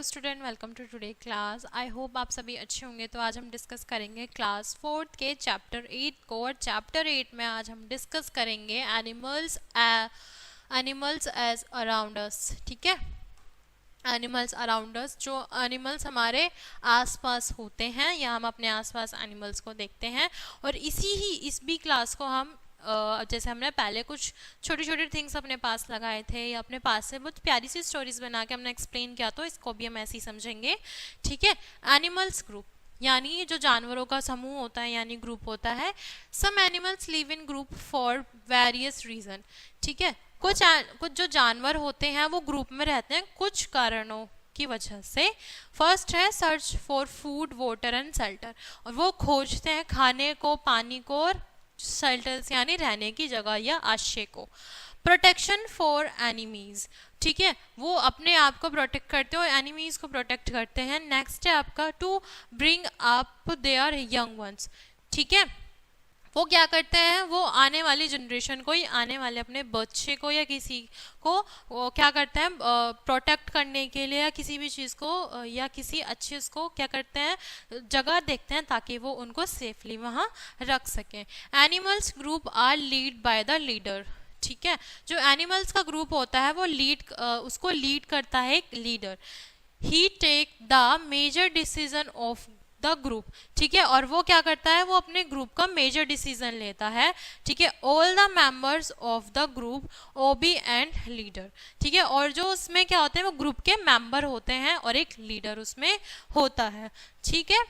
Hello student, welcome to today class. I hope आप सभी अच्छे होंगे। तो आज हम डिस्कस करेंगे क्लास 4th के चैप्टर 8 को, और चैप्टर 8 में आज हम डिस्कस करेंगे एनिमल्स एज अराउंड अस। ठीक है, एनिमल्स अराउंड अस, जो एनिमल्स हमारे आसपास होते हैं या हम अपने आसपास एनिमल्स को देखते हैं। और इस भी क्लास को हम जैसे हमने पहले कुछ छोटे छोटे थिंग्स अपने पास लगाए थे या अपने पास से बहुत प्यारी सी स्टोरीज बना के हमने एक्सप्लेन किया, तो इसको भी हम ऐसे ही समझेंगे। ठीक है, एनिमल्स ग्रुप यानी जो जानवरों का समूह होता है यानी ग्रुप होता है। Some animals live in group for various reason. ठीक है, कुछ जो जानवर होते हैं वो ग्रुप में रहते हैं कुछ कारणों की वजह से। फर्स्ट है search for food, water and shelter, और वो खोजते हैं खाने को, पानी को, और शेल्टर्स यानी रहने की जगह या आश्रय को। प्रोटेक्शन फॉर एनिमीज, ठीक है, वो अपने आप को प्रोटेक्ट करते हैं और एनिमीज को प्रोटेक्ट करते हैं। नेक्स्ट है आपका to bring up their young ones. ठीक है, वो क्या करते हैं, वो आने वाली जनरेशन को, आने वाले अपने बच्चे को या किसी को वो क्या करते हैं, प्रोटेक्ट करने के लिए या किसी भी चीज़ को या किसी अच्छी उसको क्या करते हैं, जगह देखते हैं ताकि वो उनको सेफली वहाँ रख सकें। Animals group are lead by the leader. ठीक है, जो एनिमल्स का ग्रुप होता है वो उसको लीड करता है एक leader. He take the major decision of the group. ठीक है, और वो क्या करता है, वो अपने ग्रुप का मेजर डिसीजन लेता है। ठीक है, all the members of the group obey and leader. ठीक है, और जो उसमें क्या होते हैं, वो ग्रुप के मेंबर होते हैं और एक लीडर उसमें होता है। ठीक है,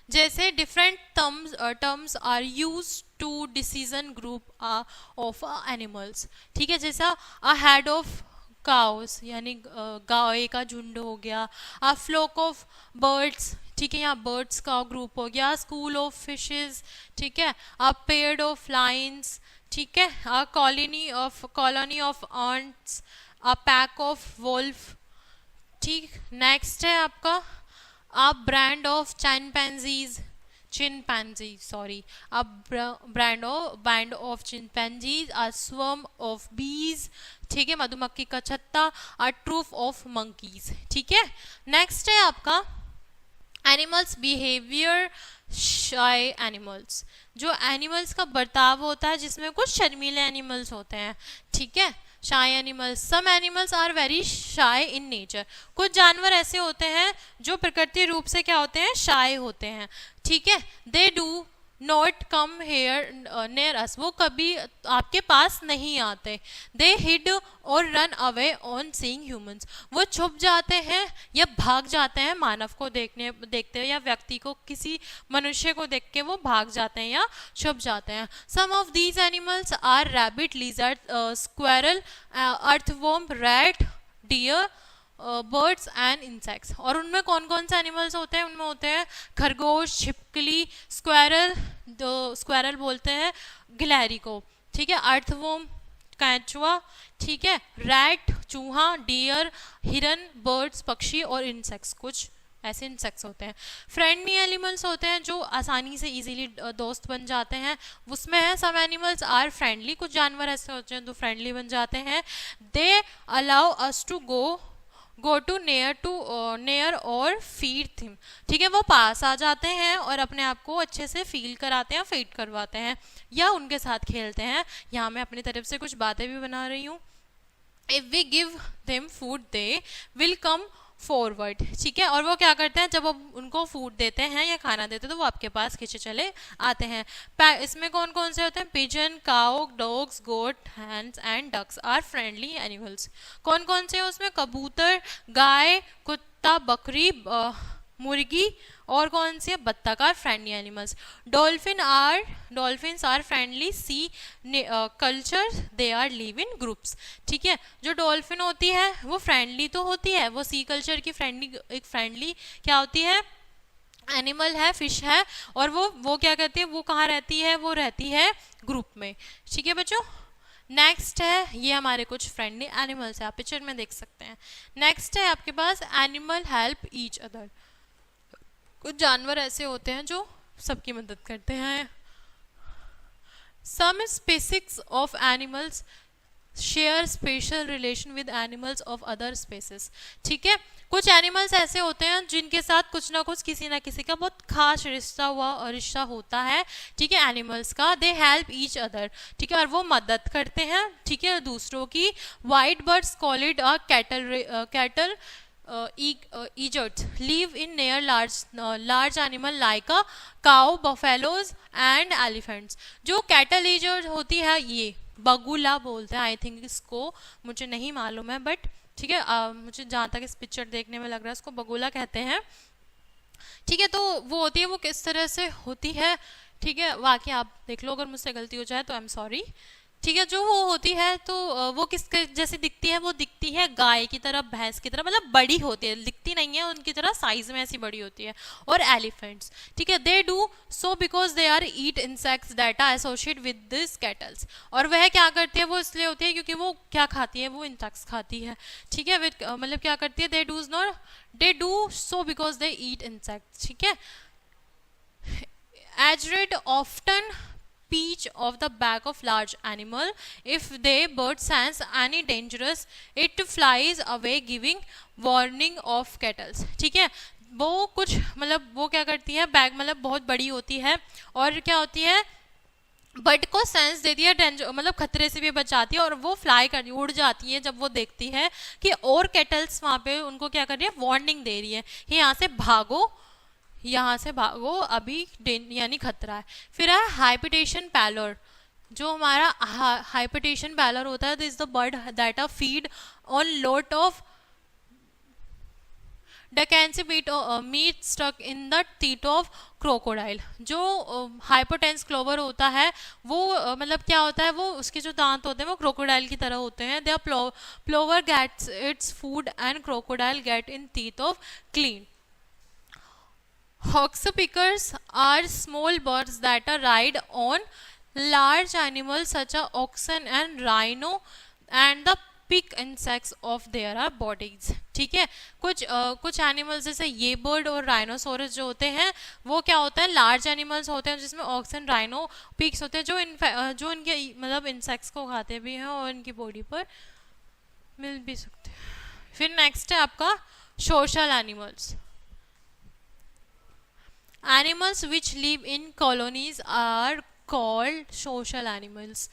जैसे different terms are use to decision group of animals. ठीक है, जैसा अ हेड ऑफ काउस यानी गाय का झुंड हो गया, अ फ्लोक ऑफ बर्ड्स। ठीक है, यहाँ बर्ड्स का ग्रुप हो गया। School of fishes. ठीक है, अ पेयर्ड ऑफ लाइन्स। ठीक है, a colony of ants, a pack of wolf. ठीक, नेक्स्ट है आपका a brand of chimpanzees, sorry, a band of chimpanzees, a swarm of bees। ठीक है, मधुमक्खी का छत्ता, a troop of monkeys। ठीक है, नेक्स्ट है आपका एनिमल्स बिहेवियर, शाय एनिमल्स, जो एनिमल्स का बर्ताव होता है जिसमें कुछ शर्मीले एनिमल्स होते हैं। ठीक है, shy animals, some animals are very shy in nature, कुछ जानवर ऐसे होते हैं जो प्रकृति रूप से क्या होते हैं, शाय होते हैं। ठीक है, they do not come here near us, वो कभी आपके पास नहीं आते। दे हिड और run away on seeing humans, वो छुप जाते हैं या भाग जाते हैं मानव को देखते हैं, या व्यक्ति को, किसी मनुष्य को देख के वो भाग जाते हैं या छुप जाते हैं। Some of these animals are rabbit, lizard, squirrel, earthworm, rat, deer, birds and insects. और उनमें कौन कौन से एनिमल्स होते हैं, उनमें होते हैं खरगोश, छिपकली, स्क्वेरल बोलते हैं गिलहरी को। ठीक है, अर्थवॉर्म कैचुआ। ठीक है, रैट चूहा, डियर हिरन, बर्ड्स पक्षी, और इंसेक्ट्स कुछ ऐसे इंसेक्ट्स होते हैं। फ्रेंडली एनिमल्स होते हैं जो आसानी से इजीली दोस्त बन जाते हैं, उसमें है सम एनिमल्स आर फ्रेंडली, कुछ जानवर ऐसे होते हैं जो फ्रेंडली बन जाते हैं। They allow us to go to near और फीड थिम। ठीक है, वो पास आ जाते हैं और अपने आप को अच्छे से फील कराते हैं, फीड करवाते हैं या उनके साथ खेलते हैं। यहाँ मैं अपनी तरफ से कुछ बातें भी बना रही हूँ। If we give them food they will come forward. ठीक है, और वो क्या करते हैं, जब आप उनको फूड देते हैं या खाना देते हैं तो वो आपके पास खींचे चले आते हैं। इसमें कौन कौन से होते हैं, pigeon, cow, dogs, goat, hens and ducks are friendly animals. कौन कौन से हैं उसमें, कबूतर, गाय, कुत्ता, बकरी, मुर्गी, और कौन सी है, बत्तख are friendly animals. Dolphins are friendly sea culture, they are live in groups. ठीक है, जो डॉल्फिन होती है वो फ्रेंडली तो होती है, वो सी कल्चर की एक फ्रेंडली क्या होती है, एनिमल है, फिश है, और वो क्या कहती है, वो कहाँ रहती है, वो रहती है ग्रुप में। ठीक है बच्चों, नेक्स्ट है, ये हमारे कुछ फ्रेंडली एनिमल्स है, आप पिक्चर में देख सकते हैं। नेक्स्ट है आपके पास एनिमल हेल्प ईच अदर, कुछ जानवर ऐसे होते हैं जो सबकी मदद करते हैं। Some species of animals share special relation with animals of other species. ठीक है, कुछ एनिमल्स ऐसे होते हैं जिनके साथ कुछ ना कुछ किसी ना किसी का बहुत खास रिश्ता होता है। ठीक है, एनिमल्स का। They help each other. ठीक है, और वो मदद करते हैं। ठीक है, दूसरों की। White birds call it a cattle eaglets live in near large animal like a cow, buffaloes and elephants। जो कैटल ईजर्ट होती है, ये बगुला बोलते हैं आई थिंक इसको, मुझे नहीं मालूम है, बट ठीक है, मुझे जहाँ तक इस पिक्चर देखने में लग रहा है इसको बगुला कहते हैं। ठीक है, तो वो होती है, वो किस तरह से होती है, ठीक है, बाकी आप देख लो, अगर मुझसे गलती हो जाए तो आई एम सॉरी। ठीक है, जो वो होती है तो वो किस जैसे दिखती है, वो दिखती है गाय की तरह, भैंस की तरह, मतलब बड़ी होती है, दिखती नहीं है उनकी तरह, साइज में ऐसी बड़ी होती है। और एलिफेंट्स, ठीक है, they do so because they are eat insects that are associate with this cattles. और वह क्या करती है, वो इसलिए होती है क्योंकि वो क्या खाती है, वो इंसेक्ट्स खाती है। ठीक है, मतलब क्या करती है, they do so because they eat insects. ठीक है, एजरेट often peach of the back of large animal. If the bird sense any dangerous, it flies away giving warning of cattles। ठीक है, वो कुछ मतलब वो क्या करती है, बैग मतलब बहुत बड़ी होती है और क्या होती है, बर्ड को सेंस देती है, डेंजर मतलब खतरे से भी बचाती है, और वो फ्लाई कर उड़ जाती है जब वो देखती है कि और कैटल्स वहाँ पे उनको क्या कर रही है, वार्निंग दे रही है कि यहाँ से भागो, यहाँ से भागो, अभी यानी खतरा है। फिर है हाइपेटेशन पैलर। जो हमारा हाइपेटेशन पैलर होता है, this is the bird that are feed on lot of decency meat stuck in the teeth of crocodile. जो हाइपोटेंस क्लोवर होता है वो मतलब क्या होता है, वो उसके जो दांत होते हैं वो क्रोकोडाइल की तरह होते हैं। They are plover gets its food and crocodile get in teeth of clean. Hawkpickers are small birds that are ride on large animals such as oxen and rhino and the pick insects of their bodies। ठीक है, कुछ animals जैसे ये bird और rhinoceros जो होते हैं वो क्या होते हैं, लार्ज एनिमल्स होते हैं जिसमें ऑक्सन, राइनो, पिक्स होते हैं जो इनके मतलब इंसेक्ट्स को खाते भी हैं और इनकी बॉडी पर मिल भी सकते हैं। फिर नेक्स्ट है आपका social animals. Animals which live in colonies are called social animals।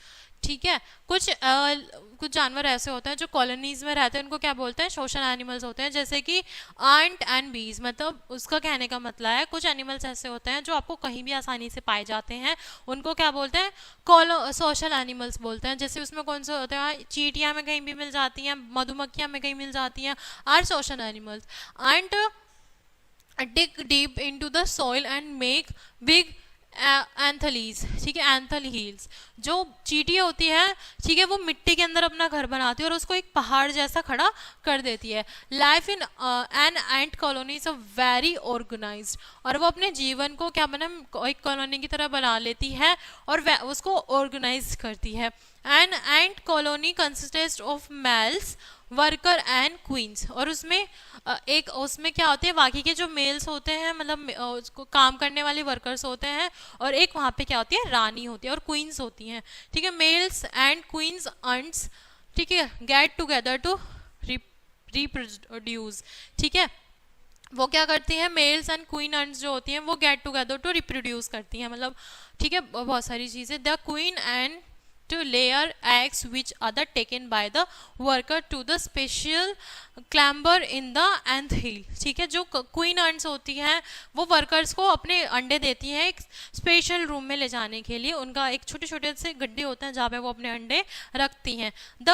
ठीक है, कुछ जानवर ऐसे होते हैं जो कॉलोनीज में रहते हैं, उनको क्या बोलते हैं, सोशल एनिमल्स होते हैं। जैसे कि आंट एंड बीज, मतलब उसका कहने का मतलब है कुछ एनिमल्स ऐसे होते हैं जो आपको कहीं भी आसानी से पाए जाते हैं, उनको क्या बोलते हैं, सोशल एनिमल्स बोलते हैं। जैसे उसमें कौन से होते हैं, चींटियां में कहीं भी मिल जाती हैं, मधुमक्खियां में कहीं मिल जाती हैं, are social animals. And dig deep into the soil and make big anthills. ठीक है, एंथल हील्स। जो चींटी होती है, ठीक है, वो मिट्टी के अंदर अपना घर बनाती है और उसको एक पहाड़ जैसा खड़ा कर देती है। Life in an ant colony is a very organised. और वो अपने जीवन को क्या बना, एक कॉलोनी की तरह बना लेती है और उसको ऑर्गेनाइज करती है। N ant colony consist of males, worker and queen's. और उसमें उसमें क्या होते हैं, बाकी के जो मेल्स होते हैं मतलब उसको काम करने वाले वर्कर्स होते हैं, और एक वहाँ पे क्या होती है, रानी होती है और क्वींस होती हैं। ठीक है, मेल्स एंड क्वींस अंट्स, ठीक है, गेट टुगेदर टू रिप्रोड्यूस। ठीक है, वो क्या करती हैं, मेल्स एंड क्वीन अंट्स जो होती हैं वो गेट टुगेदर टू रिप्रोड्यूस करती हैं, मतलब ठीक है बहुत सारी चीज़ें। The queen and to layer eggs which are taken by the worker to the special clamber in the ant hill। ठीक है, जो क्वीन अंट्स होती हैं वो वर्कर्स को अपने अंडे देती हैं एक स्पेशल रूम में ले जाने के लिए। उनका एक छोटे छोटे से गड्ढे होते हैं जहाँ पे वो अपने अंडे रखती हैं। The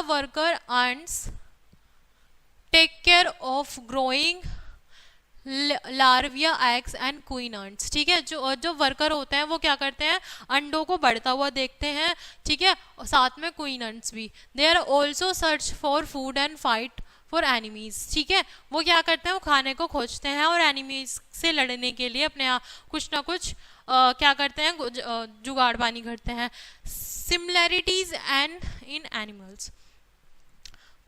worker ants take care of growing larvae, eggs and queen ants. ठीक है, जो वर्कर होते हैं वो क्या करते हैं, अंडों को बढ़ता हुआ देखते हैं। ठीक है, और साथ में क्वीन अंट्स भी। They are also search for food and fight for enemies. ठीक है, वो क्या करते हैं, वो खाने को खोजते हैं और एनिमीज से लड़ने के लिए अपने कुछ ना कुछ क्या करते हैं, जुगाड़बानी करते हैं। Similarities and in animals.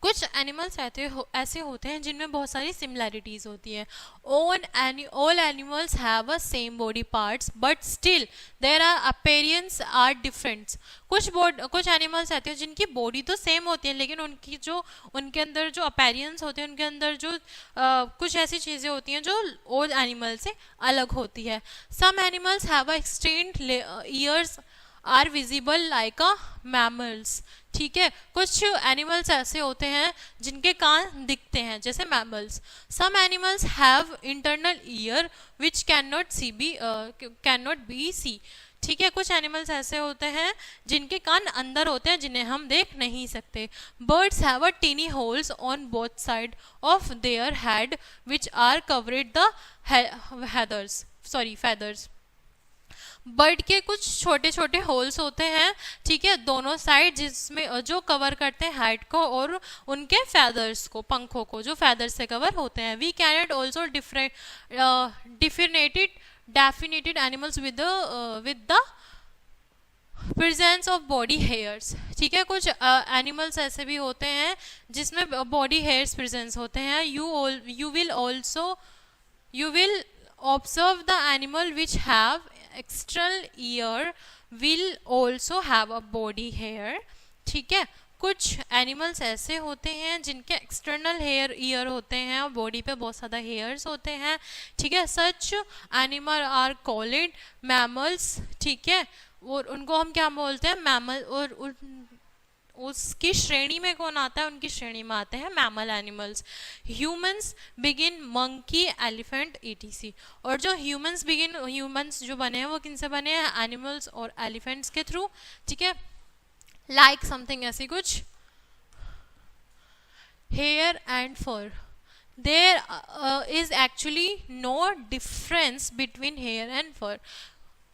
कुछ एनिमल्स ऐसे होते हैं जिनमें बहुत सारी सिमिलैरिटीज होती है. All animals have a same body parts but still there are appearance are different. कुछ एनिमल्स ऐसे हैं जिनकी बॉडी तो सेम होती है लेकिन उनके अंदर जो अपीयरेंस होते हैं, उनके अंदर जो कुछ ऐसी चीज़ें होती हैं जो ऑल एनिमल से अलग होती है. Some animals have a extend ears are visible like a mammals. ठीक है, कुछ एनिमल्स ऐसे होते हैं जिनके कान दिखते हैं जैसे mammals. Some animals have internal ear which can not be see. ठीक है, कुछ एनिमल्स ऐसे होते हैं जिनके कान अंदर होते हैं जिन्हें हम देख नहीं सकते. Birds have a tiny holes on both side of their head which are covered the feathers. Bird के कुछ छोटे छोटे होल्स होते हैं, ठीक है, दोनों साइड, जिसमें जो कवर करते हैं हेड को और उनके फेदर्स को, पंखों को, जो फेदर्स से कवर होते हैं. We cannot also differentiated animals with the presence of body hairs. ठीक है, कुछ एनिमल्स ऐसे भी होते हैं जिसमें बॉडी हेयर्स प्रेजेंस होते हैं. You will observe the animal which have external ear will also have a body hair. ठीक है, कुछ एनिमल्स ऐसे होते हैं जिनके एक्सटर्नल ईयर होते हैं और बॉडी पे बहुत ज़्यादा हेयर्स होते हैं. ठीक है, सच एनिमल आर कॉल्ड मैमल्स. ठीक है, और उनको हम क्या बोलते हैं, मैमल. और उसकी श्रेणी में कौन आता है, उनकी श्रेणी में आते हैं mammal animals. Humans begin monkey, elephant, etc. और जो ह्यूमंस जो बने हैं वो किनसे बने हैं, एनिमल्स और एलिफेंट्स के थ्रू. ठीक है, लाइक समथिंग ऐसी कुछ. Hair and fur. There is actually no difference between hair and fur.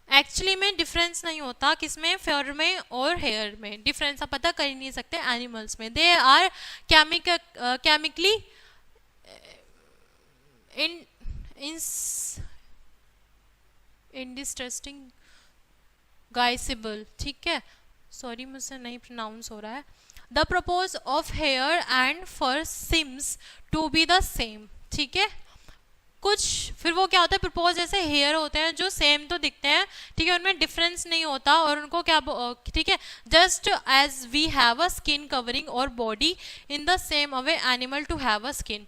Actually में डिफरेंस नहीं होता किसमें, फर में और हेयर में. डिफरेंस आप पता कर ही नहीं सकते एनिमल्स में. They are chemically indistinguishable. ठीक है, सॉरी मुझसे नहीं प्रोनाउंस हो रहा है. The purpose of hair and fur seems to be the same. ठीक है, कुछ फिर वो क्या होता है, प्रपोज जैसे हेयर होते हैं जो सेम तो दिखते हैं, ठीक है, उनमें डिफरेंस नहीं होता और उनको क्या, ठीक है, just as we have a skin covering और body in the same away animal to have a skin.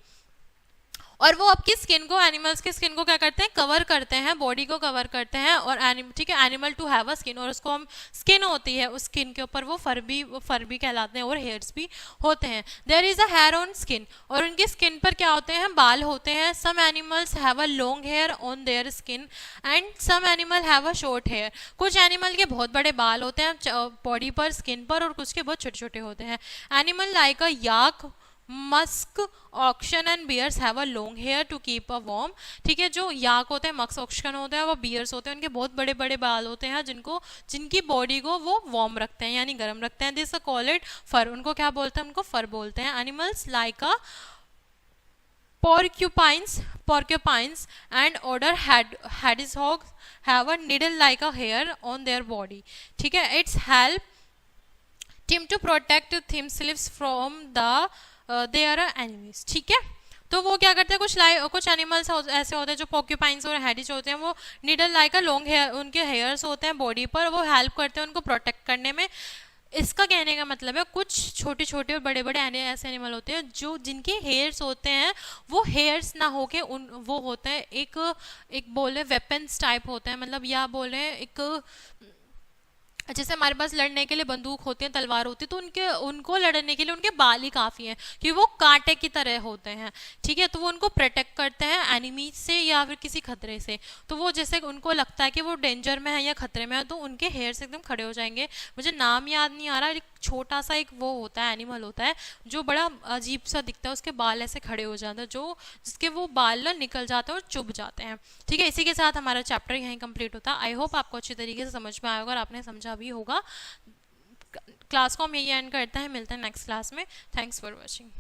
और वो आपकी स्किन को, एनिमल्स की स्किन को क्या करते हैं, कवर करते हैं, बॉडी को कवर करते हैं. और ठीक है, animal to have a skin, और उसको हम स्किन होती है, उस स्किन के ऊपर वो फर भी कहलाते हैं और हेयर्स भी होते हैं. There is a hair on skin. और उनकी स्किन पर क्या होते हैं, बाल होते हैं. Some animals have a long hair on their skin and some animal have a short hair. कुछ एनिमल के बहुत बड़े बाल होते हैं बॉडी पर, स्किन पर, और कुछ के बहुत छोटे छोटे होते हैं. Animal like a yak, musk, oxen and bears have a long hair to keep a warm. ठीक है, जो याक होते हैं, मस्क, ऑक्शन होते हैं, वो बियर्स होते हैं, उनके बहुत बड़े बड़े बाल होते हैं जिनकी बॉडी को वो वार्म रखते हैं यानी गर्म रखते हैं. This call it for. उनको क्या बोलते हैं, उनको फर बोलते हैं. Animals like a porcupines and other hedgehogs have a needle like a hair on their body. ठीक है, it's help them to protect themselves from the their enemies. ठीक है, तो वो क्या करते हैं, कुछ एनिमल्स ऐसे होते हैं जो पोक्यूपाइंस और हेडिज होते हैं, वो needle like a long hair, उनके हेयर्स होते हैं बॉडी पर, वो हेल्प करते हैं उनको प्रोटेक्ट करने में. इसका कहने का मतलब है कुछ छोटे छोटे और बड़े बड़े ऐसे एनिमल होते हैं जो जिनके हेयर्स होते हैं वो हेयर्स ना होके वो होते हैं एक बोले वेपन्स टाइप होते हैं, मतलब या बोले एक जैसे हमारे पास लड़ने के लिए बंदूक होती है, तलवार होती है, तो उनको लड़ने के लिए उनके बाल ही काफ़ी हैं क्योंकि वो कांटे की तरह होते हैं. ठीक है, तो वो उनको प्रोटेक्ट करते हैं एनिमीज से या फिर किसी खतरे से. तो वो जैसे उनको लगता है कि वो डेंजर में है या खतरे में है तो उनके हेयर्स एकदम खड़े हो जाएंगे. मुझे नाम याद नहीं आ रहा, एक छोटा सा एक वो होता है, एनिमल होता है जो बड़ा अजीब सा दिखता है, उसके बाल ऐसे खड़े हो जाते हैं, जिसके वो बाल ना निकल जाते हैं और चुभ जाते हैं. ठीक है, इसी के साथ हमारा चैप्टर यहीं कंप्लीट होता है. आई होप आपको अच्छी तरीके से समझ में आया होगा और आपने समझा भी होगा. क्लास को हम यही एंड करते हैं, मिलते हैं नेक्स्ट क्लास में. Thanks for watching.